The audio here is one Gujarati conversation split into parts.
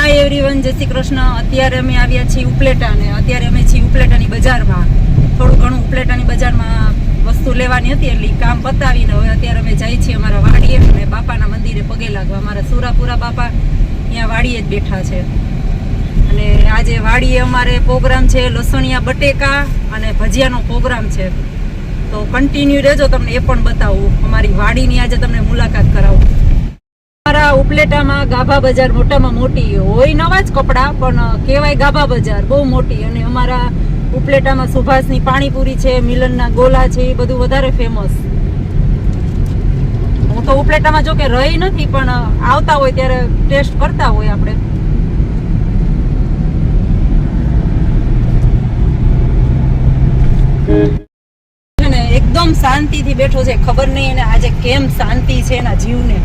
હાય એવરીવન, જય શ્રી કૃષ્ણ। અત્યારે અમે આવ્યા છીએ ઉપલેટાને। અત્યારે અમે છીએ ઉપલેટાની બજારમાં। થોડું ઘણું ઉપલેટાની બજારમાં વસ્તુ લેવાની હતી એટલે કામ પતાવીને હવે અત્યારે અમે જઈએ છીએ અમારા વાડીએ અને બાપાના મંદિરે પગે લાગવા। અમારા સુરાપુરા બાપા અહીંયા વાડીએ જ બેઠા છે અને આજે વાડીએ અમારે પ્રોગ્રામ છે લસણિયા બટેકા અને ભજીયાનો પ્રોગ્રામ છે। તો કન્ટિન્યુ રહેજો, તમને એ પણ બતાવું। અમારી વાડીની આજે તમને મુલાકાત કરાવું। અમારા ઉપલેટામાં ગાભા બજાર મોટામાં મોટી હોય, નવા જ કપડા પણ કહેવાય ગાભા બજાર, બહુ મોટી। અને અમારા ઉપલેટામાં સુભાષની પાણીપુરી છે, મિલનના ગોલા છે, એ બધું વધારે ફેમસ। હું તો ઉપલેટામાં જો કે રહી નથી પણ આવતા હોય ત્યારે ટેસ્ટ કરતા હોય આપણે। એકદમ શાંતિથી બેઠો છે, ખબર નહીં એને આજે કેમ શાંતિ છે એના જીવને।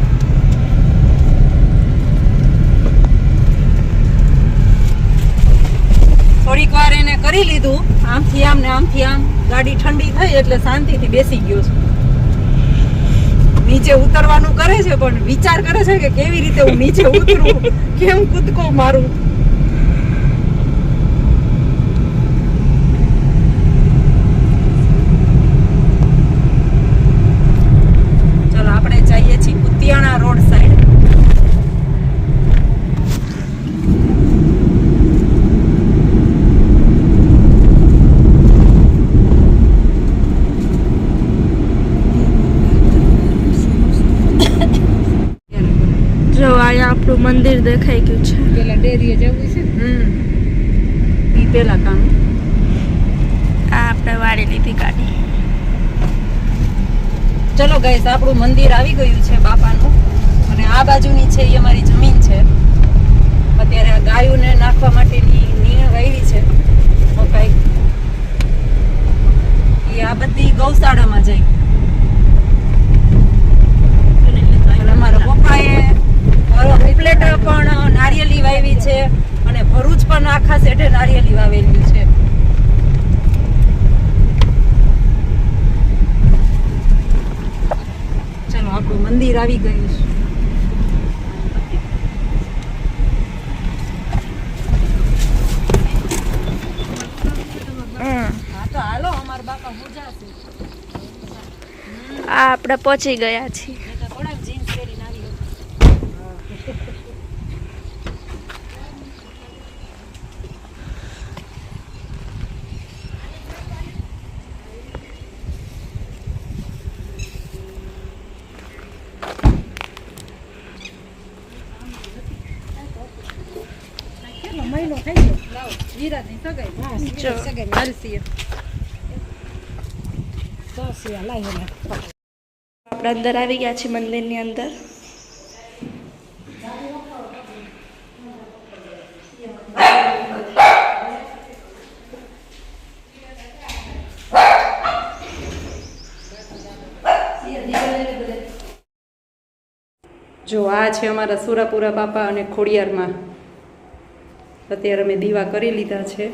થોડીક વાર એને કરી લીધું આમથી આમ ને આમથી આમ, ગાડી ઠંડી થઈ એટલે શાંતિથી બેસી ગયો છે। નીચે ઉતરવાનું કરે છે પણ વિચાર કરે છે કે કેવી રીતે હું નીચે ઉતરું, કેમ કૂદકો મારું। રોડ સાઈડ જો આયા આપણું મંદિર દેખાઈ ગયું છે। પેલા ડેરીએ જવું છે ઈ પેલા કામ। આ આપણે વાળી લીધી ગાડી। ચલો ગાઈસ, આપણું મંદિર આવી ગયું છે બાપાનું અને આ બાજુની છે એ અમારી જમીન છે। અત્યારે આ ગાયોને નાખવા માટેની નીણ વાવી છે મકાઈ, એ આ બધી ગૌશાળામાં જાય। અમારા પપ્પાએ ઉપલેટા પણ નારિયેળી વાવી છે અને ભરૂચ પણ આખા સેઠે નારિયેળી વાવેલી છે। આપણું મંદિર આવી ગયું છે। હા તો હાલો, અમારા બાપા પૂજા છે। આ આપણે પહોંચી ગયા છીએ। થોડાક જીન્સ પહેરીને આવી મહિનો થઈ ગયો। લાવો વિરાટની સગાઈ, હા સગાઈ માલસી તો સિયા લાવી ને આપણે અંદર આવી ગયા છીએ મંદિરની અંદર। જો આ છે અમારા સુરાપુરા બાપા અને ખોડિયારમાં। અત્યારે અમે દીવા કરી લીધા છે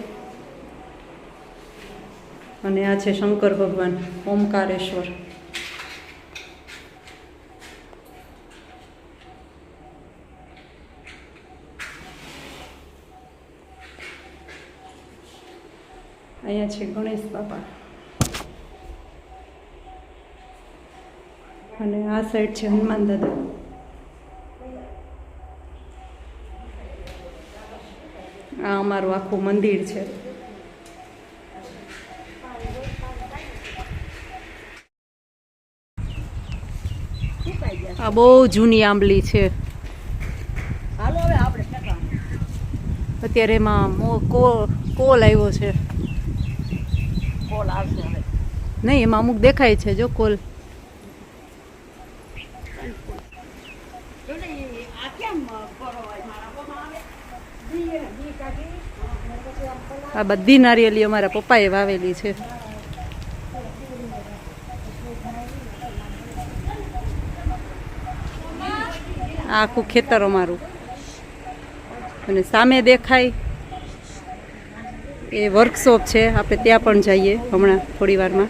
અને આ છે શંકર ભગવાન ઓમકારેશ્વર। અહીંયા છે ગણેશ બાપા અને આ સાઈડ છે હનુમાન દાદા। આ અમારું આખું મંદિર છે। આ બહુ જૂની આંબલી છે। અત્યારે એમાં કોલ આવ્યો છે। નહીં, એમાં અમુક દેખાય છે જો કોલ। આ બધી નારિયેળી અમારા પપ્પાએ વાવેલી છે। આ આખું ખેતર અમારું અને સામે દેખાય એ વર્કશોપ છે, આપણે ત્યાં પણ જઈએ હમણાં થોડી વારમાં।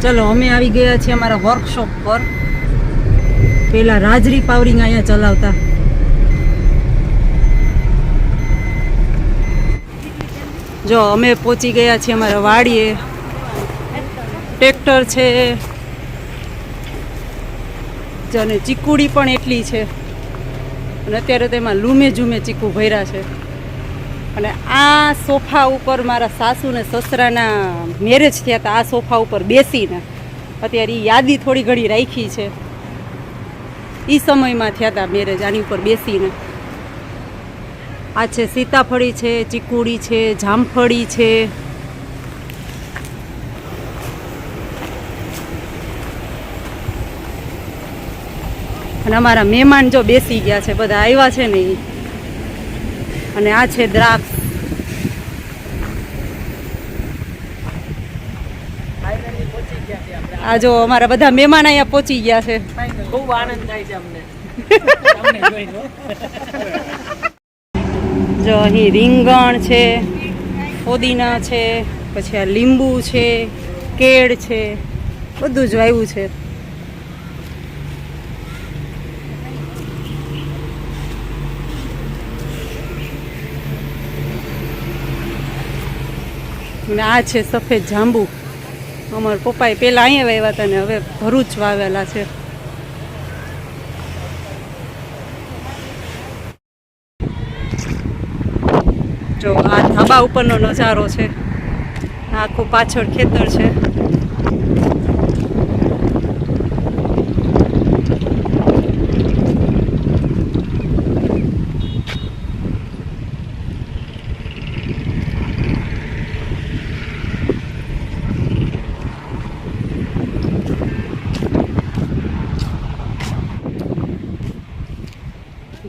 ચલો અમે આવી ગયા છીએ અમારા વર્કશોપ પર. પેલા રાજરી પાવરિંગ અહીંયા ચલાવતા. જો અમે પહોંચી ગયા છીએ અમારા વાડીએ. ટ્રેક્ટર છે અને ચીકુડી પણ એટલી છે અને અત્યારે તેમાં લૂમે ઝૂમે ચીકુ ભર્યા છે. અને આ સોફા ઉપર મારા સાસુ ને સસરાના મેરેજ થયા હતા. આ સોફા ઉપર બેસીને અત્યારે એ યાદી થોડી ઘણી રાખી છે. એ સમયમાં થયા હતા મેરેજ, આની ઉપર બેસીને. આ છે સીતાફળી છે, ચીકુડી છે, જામફળી છે. અને અમારા મહેમાન જો બેસી ગયા છે, બધા આવ્યા છે ને એ. અને આ છે દ્રાક્ષ. આ જો અમારા બધા મહેમાન અહીંયા પહોંચી ગયા છે. ખૂબ આનંદ થાય છે અમને. જો અહીં રીંગણ છે, ફોદીના છે, પછી આ લીંબુ છે, કેળ છે, બધું જ વાવ્યું છે. અને આ છે સફેદ જાંબુ. અમારા પપ્પાએ પહેલાં અહીંયા વાવ્યા હતા ને હવે ભરૂચ વાવેલા છે. જો આ ધાબા ઉપરનો નજારો છે. આખું પાછળ ખેતર છે.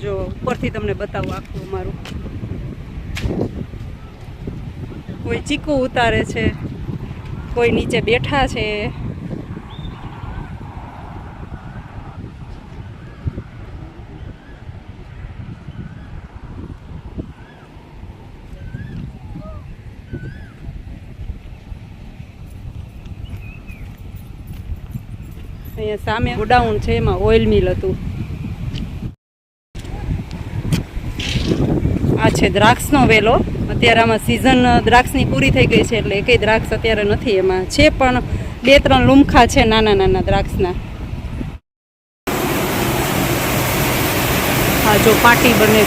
જો ઉપરથી તમને બતાવું આખું અમારું. કોઈ ચીકુ ઉતારે છે, કોઈ નીચે બેઠા છે. અહીંયા સામે ગોડાઉન છે, એમાં ઓઇલ મિલ હતું. આ છે દ્રાક્ષનો વેલો. અત્યારે આમાં સિઝન દ્રાક્ષની પૂરી થઈ ગઈ છે એટલે એકેય દ્રાક્ષ અત્યારે નથી એમાં. છે પણ 2-3 લુમખા છે નાના નાના દ્રાક્ષના. હા જો પાટી બને,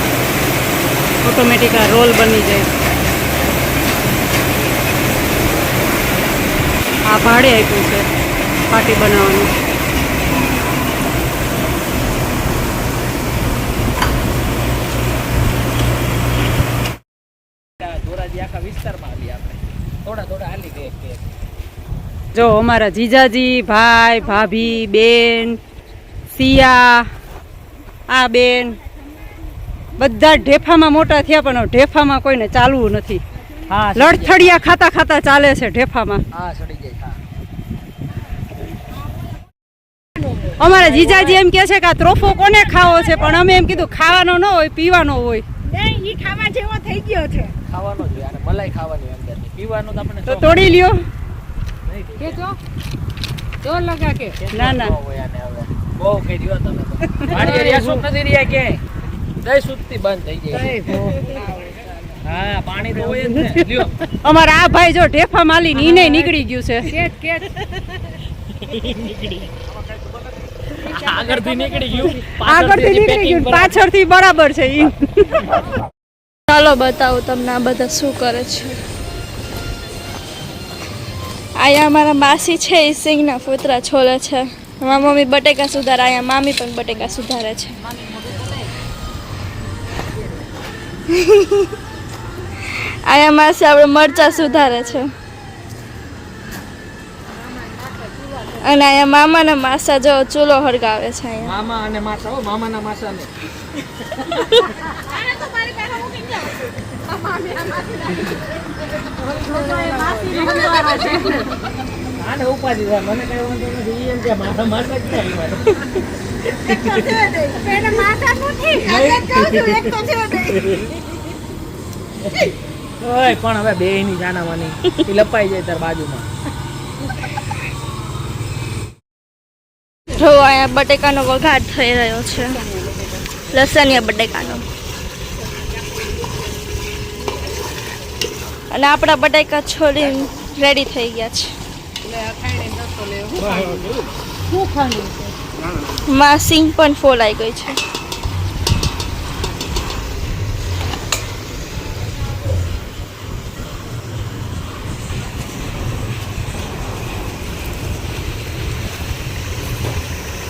ઓટોમેટિક આ રોલ બની જાય. આ ભાડે આપ્યું છે પાટી બનાવવાનું. જો અમારા જીજાજી, ભાઈ, ભાભી, બેન, સિયા, આ બેન બધા ઢેફામાં મોટા થયા પણ ઢેફામાં કોઈને ચાલવું નથી. લડથડિયા ખાતા ખાતા ચાલે છે ઢેફામાં. અમારા જીજાજી એમ કે છે કે આ ત્રોફો કોને ખાવો છે, પણ અમે એમ કીધું ખાવાનો ન હોય, પીવાનો હોય. ઈ ખાવા જેવો થઈ ગયો છે. ખાવાનો જોઈએ અને મલાઈ ખાવાની અંદર. પીવાનું તો આપણે તો તોડી લ્યો. કે જો લગા કે ના ના બહુ કહી દ્યો તમે તો. વાડીએ રહ્યા સુખ નથી રહ્યા કે દઈ સુખતી બંધ થઈ જાય. હા પાણી તો હોય જ ને. લ્યો અમારા આ ભાઈ જો ઢેફા માલી ઈને નીકળી ગયું છે. કેટ આગળથી નીકળી ગયું, પાછળથી બરાબર છે ઈ. ચાલો બતાવું તમને આ બધા શું કરે છે. અહીંયા અમારા માસી છે એ સિંગના ફૂતરા છોલે છે. મારા મમ્મી બટેકા સુધારે, અહીંયા મામી પણ બટેકા સુધારે છે. અહીંયા માસી આપણે મરચા સુધારે છે. અને અહીંયા મામા ને માસા જો ચૂલો હળગાવે છે. અહીંયા મામા અને માસા, હો મામાના માસા ને. આને ઉપાધિ થાય, મને કઈ વાંધો નથી. એમ કે મારા માસા જ થાય મારે. ઓય પણ હવે બે ની જાનાવાની લપાઈ જાય તાર બાજુમાં. જો અહીંયા બટેકાનો વઘાર થઈ રહ્યો છે, લસણિયા બટેકાનો. અને આપણા બટેકા છોડીને રેડી થઈ ગયા છે. માં સિંગ પણ ફોલાઈ ગઈ છે.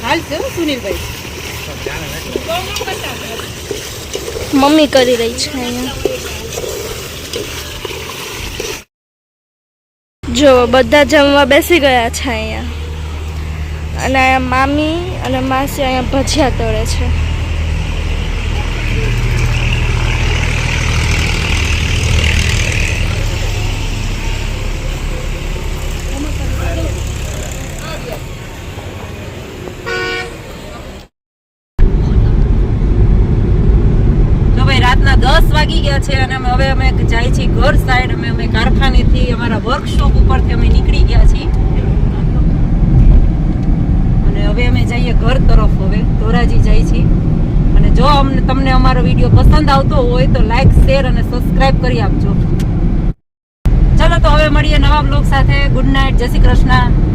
હાલ છે સુનિલભાઈ, મમ્મી કરી રહી છે અહીંયા. જો બધા જમવા બેસી ગયા છે અહીંયા. અને અહીંયા મામી અને માસી અહીંયા ભજીયા તળે છે. રાતના 10 વાગી ગયા છે અને હવે અમે જાય છીએ ઘર સાઈડ. અમે કારખાનેથી અમારા વર્કશોપ ઉપરથી અમે નીકળી ગયા છીએ અને હવે અમે જઈએ ઘર તરફ. હવે ધોરાજી જાય છીએ. અને જો તમને અમારો વિડીયો પસંદ આવતો હોય તો લાઈક, શેર અને સબસ્ક્રાઇબ કરી આપજો. ચલો તો હવે મળીએ નવા બ્લોગ સાથે. ગુડ નાઇટ, જય શ્રી કૃષ્ણ.